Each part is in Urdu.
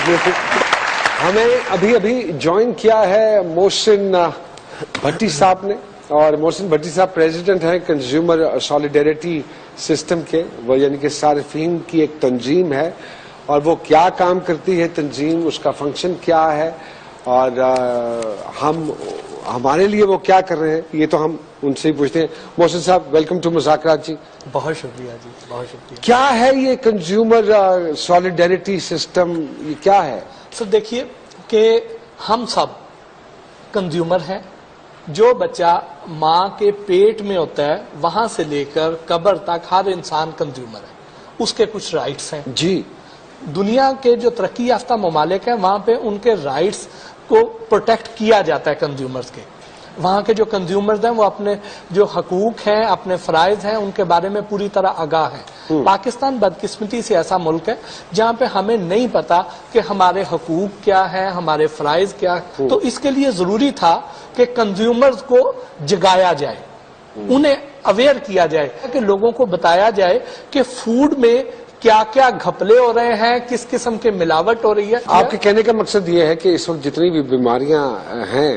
ہمیں ابھی جوائن کیا ہے محسن بھٹی صاحب نے، اور محسن بھٹی صاحب پریزیڈنٹ ہیں کنزیومر سالیڈیریٹی سسٹم کے، وہ یعنی کہ صارفین کی ایک تنظیم ہے، اور وہ کیا کام کرتی ہے تنظیم، اس کا فنکشن کیا ہے، اور ہمارے لیے وہ کیا کر رہے ہیں، یہ تو ہم ان سے ہی پوچھتے ہیں۔ محسن صاحب ویلکم ٹو مذاکرات جی۔ بہت شکریہ جی، بہت شکریہ۔ کیا ہے یہ کنزیومر سالیڈیریٹی سسٹم، یہ کیا ہے؟ سر دیکھیے کہ ہم سب کنزیومر ہیں، جو بچہ ماں کے پیٹ میں ہوتا ہے وہاں سے لے کر قبر تک ہر انسان کنزیومر ہے، اس کے کچھ رائٹس ہیں جی۔ دنیا کے جو ترقی یافتہ ممالک ہیں وہاں پہ ان کے رائٹس کو پروٹیکٹ کیا جاتا ہے کنزیومرز کے، وہاں کے جو کنزیومرز ہیں وہ اپنے جو حقوق ہیں، اپنے فرائض ہیں، ان کے بارے میں پوری طرح آگاہ ہیں۔ پاکستان بدقسمتی سے ایسا ملک ہے جہاں پہ ہمیں نہیں پتا کہ ہمارے حقوق کیا ہیں، ہمارے فرائض کیا ہیں، تو اس کے لیے ضروری تھا کہ کنزیومرز کو جگایا جائے، انہیں اویئر کیا جائے، کہ لوگوں کو بتایا جائے کہ فوڈ میں کیا کیا گھپلے ہو رہے ہیں، کس قسم کے ملاوٹ ہو رہی ہے۔ آپ کے کہنے کا مقصد یہ ہے کہ اس وقت جتنی بھی بیماریاں ہیں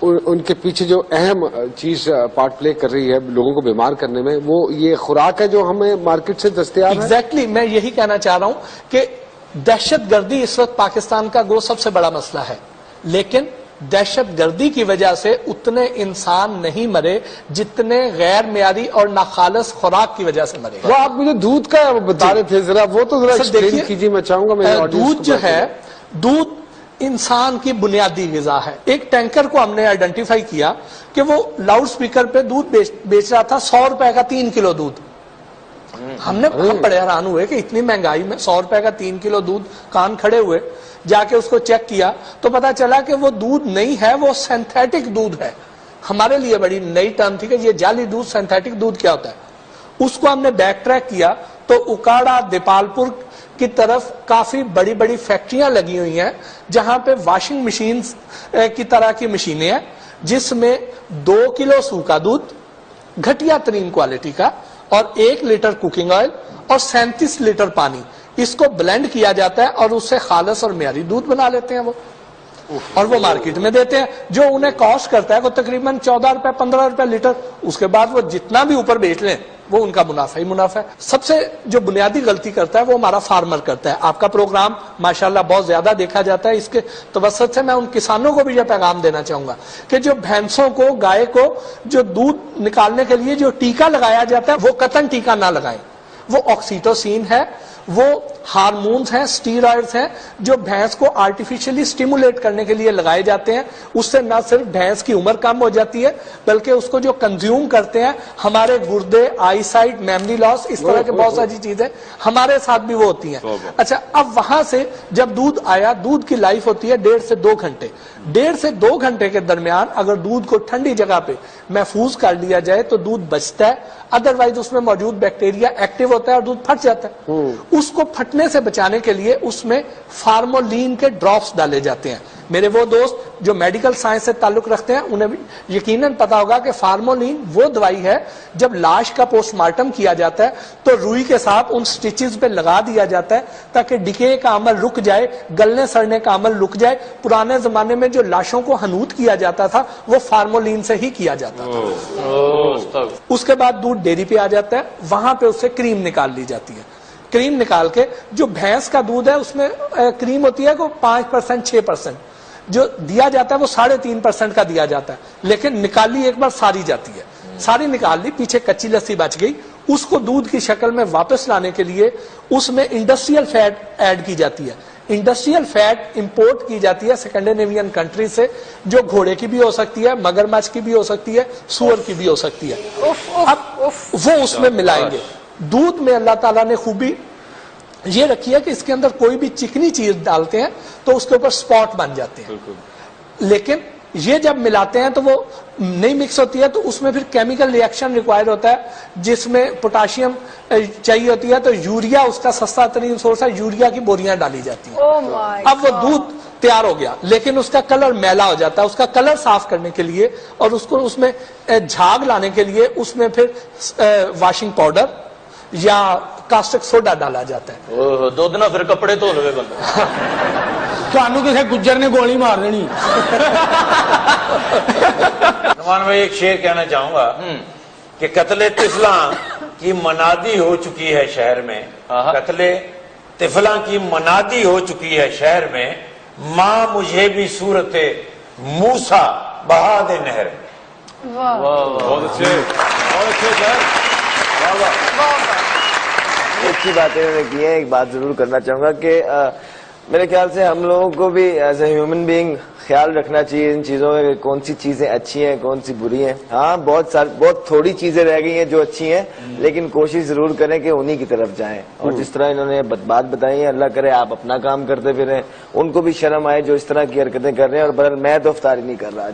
ان کے پیچھے جو اہم چیز پارٹ پلے کر رہی ہے لوگوں کو بیمار کرنے میں، وہ یہ خوراک ہے جو ہمیں مارکیٹ سے دستیاب ہے۔ ایگزیکٹلی میں یہی کہنا چاہ رہا ہوں کہ دہشت گردی اس وقت پاکستان کا سب سے بڑا مسئلہ ہے، لیکن دہشت گردی کی وجہ سے اتنے انسان نہیں مرے جتنے غیر معیاری اور ناخالص خوراک کی وجہ سے مرے۔ وہ آپ مجھے دودھ کا بتا رہے تھے، ذرا وہ تو ذرا ایکسپلین کیجیے، میں چاہوں گا دودھ جو ہے، دودھ انسان کی بنیادی غذا ہے۔ ایک ٹینکر کو ہم نے آئیڈینٹیفائی کیا کہ وہ لاؤڈ سپیکر پہ دودھ بیچ رہا تھا 100 روپے کا 3 کلو دودھ۔ ہم بڑے حیران ہوئے کہ اتنی مہنگائی میں 100 روپے کا 3 کلو دودھ، کان کھڑے ہوئے، جا کے اس کو چیک کیا تو پتا چلا کہ وہ دودھ نہیں ہے، وہ سینتھیٹک دودھ ہے۔ ہمارے لیے بڑی نئی ٹرم تھی کہ یہ جعلی دودھ، سینتھیٹک دودھ کیا ہوتا ہے۔ اس کو ہم نے بیک ٹریک کیا تو اکاڑا دیپالپور کی طرف کافی بڑی بڑی فیکٹریاں لگی ہوئی ہیں جہاں پہ واشنگ مشینز کی طرح کی مشینیں ہیں، جس میں 2 کلو سوکھا دودھ گھٹیا ترین کوالٹی کا اور 1 لیٹر کوکنگ آئل اور 37 لیٹر پانی، اس کو بلینڈ کیا جاتا ہے اور اس سے خالص اور معیاری دودھ بنا لیتے ہیں وہ، اور وہ مارکیٹ میں دیتے ہیں، جو انہیں کاسٹ کرتا ہے وہ تقریباً 14 روپے 15 روپے لیٹر۔ اس کے بعد وہ جتنا بھی اوپر بیچ لیں وہ ان کا منافع ہی منافع ہے۔ سب سے جو بنیادی غلطی کرتا ہے وہ ہمارا فارمر کرتا ہے۔ آپ کا پروگرام ماشاءاللہ بہت زیادہ دیکھا جاتا ہے، اس کے توسط سے میں ان کسانوں کو بھی یہ پیغام دینا چاہوں گا کہ جو بھینسوں کو، گائے کو جو دودھ نکالنے کے لیے جو ٹیکا لگایا جاتا ہے وہ قطعاً ٹیکا نہ لگائیں، وہ آکسیٹوسین ہے، وہ ہارمونز ہیں، سٹیرائڈز ہیں، جو بھینس کو آرٹیفیشلی سٹیمولیٹ کرنے کے لیے لگائے جاتے ہیں۔ اس سے نہ صرف بھینس کی عمر کم ہو جاتی ہے بلکہ اس کو جو کنزیوم کرتے ہیں ہمارے گردے، آئی سائٹ، میموری لاس، اس طرح کے بہت ساری چیزیں ہمارے ساتھ بھی وہ ہوتی ہیں۔ اچھا، اب وہاں سے جب دودھ آیا، دودھ کی لائف ہوتی ہے 1.5 سے 2 گھنٹے، 1.5 سے 2 گھنٹے کے درمیان اگر دودھ کو ٹھنڈی جگہ پہ محفوظ کر لیا جائے تو دودھ بچتا ہے، ادروائز اس میں موجود بیکٹیریا ایکٹیو ہوتا ہے اور دودھ پھٹ جاتا ہے۔ اس کو پھٹنے سے بچانے کے لیے اس میں فارمولین کے ڈراپس ڈالے جاتے ہیں۔ میرے وہ دوست جو میڈیکل سائنس سے تعلق رکھتے ہیں انہیں بھی یقیناً پتا ہوگا کہ فارمولین وہ دوائی ہے جب لاش کا پوسٹ مارٹم کیا جاتا ہے تو روئی کے ساتھ ان سٹیچز پہ لگا دیا جاتا ہے تاکہ ڈکے کا عمل رک جائے، گلنے سڑنے کا عمل رک جائے۔ پرانے زمانے میں جو لاشوں کو حنوط کیا جاتا تھا وہ فارمولین سے ہی کیا جاتا تھا۔ اس کے بعد دودھ ڈیری پہ آ جاتا ہے، وہاں پہ اس سے کریم نکال لی جاتی ہے۔ کریم نکال کے جو بھینس کا دودھ ہے اس میں کریم ہوتی ہے کہ 5% 6%، جو دیا جاتا ہے وہ 3.5% کا دیا جاتا ہے، لیکن نکالی ایک بار ساری جاتی ہے، ساری نکال لی، پیچھے کچی لسی بچ گئی۔ اس کو دودھ کی شکل میں واپس لانے کے لیے اس میں انڈسٹریل فیٹ ایڈ کی جاتی ہے۔ انڈسٹریل فیٹ امپورٹ کی جاتی ہے سیکنڈینیوین کنٹری سے، جو گھوڑے کی بھی ہو سکتی ہے، مگرمچھ کی بھی ہو سکتی ہے، سور کی بھی ہو سکتی ہے۔ اب وہ اس میں ملائیں گے۔ دودھ میں اللہ تعالیٰ نے خوبی یہ رکھی ہے کہ اس کے اندر کوئی بھی چکنی چیز ڈالتے ہیں تو اس کے اوپر سپاٹ بن جاتے ہیں، لیکن یہ جب ملاتے ہیں تو وہ نہیں مکس ہوتی ہے، تو اس میں پھر کیمیکل ری ایکشن ریکوائر ہوتا ہے جس میں پوٹاشیم چاہیے ہوتی ہے، تو یوریا اس کا سستا ترین سورس ہے، یوریا کی بوریاں ڈالی جاتی ہیں۔ اب وہ دودھ تیار ہو گیا لیکن اس کا کلر میلا ہو جاتا ہے۔ اس کا کلر صاف کرنے کے لیے اور اس کو اس میں جھاگ لانے کے لیے اس میں پھر واشنگ پاؤڈر یا کاسٹک سوڈا ڈالا جاتا ہے. دو دن پھر کپڑے دھو لوے بندہ. تھانوں کسی گجر نے گولی مار دینی. نعمان بھائی ایک شعر کہنا چاہوں گا کہ قتل طفلاں کی منادی ہو چکی ہے شہر میں. قتل طفلاں کی منادی ہو چکی ہے شہر میں. ماں مجھے بھی صورت موسیٰ بہا دے نہر میں. بہت اچھے سر. اچھی باتیں انہوں نے کی ہیں. ایک بات ضرور کرنا چاہوں گا کہ میرے خیال سے ہم لوگوں کو بھی ایز اے ہیومن بینگ خیال رکھنا چاہیے ان چیزوں میں کہ کون سی چیزیں اچھی ہیں کون سی بری ہیں. ہاں بہت تھوڑی چیزیں رہ گئی ہیں جو اچھی ہیں, لیکن کوشش ضرور کریں کہ انہی کی طرف جائیں. اور جس طرح انہوں نے بات بتائی ہے, اللہ کرے آپ اپنا کام کرتے پھریں, ان کو بھی شرم آئے جو اس طرح کی حرکتیں کر رہے ہیں. اور بدل میں تو افطاری نہیں کر رہا آج.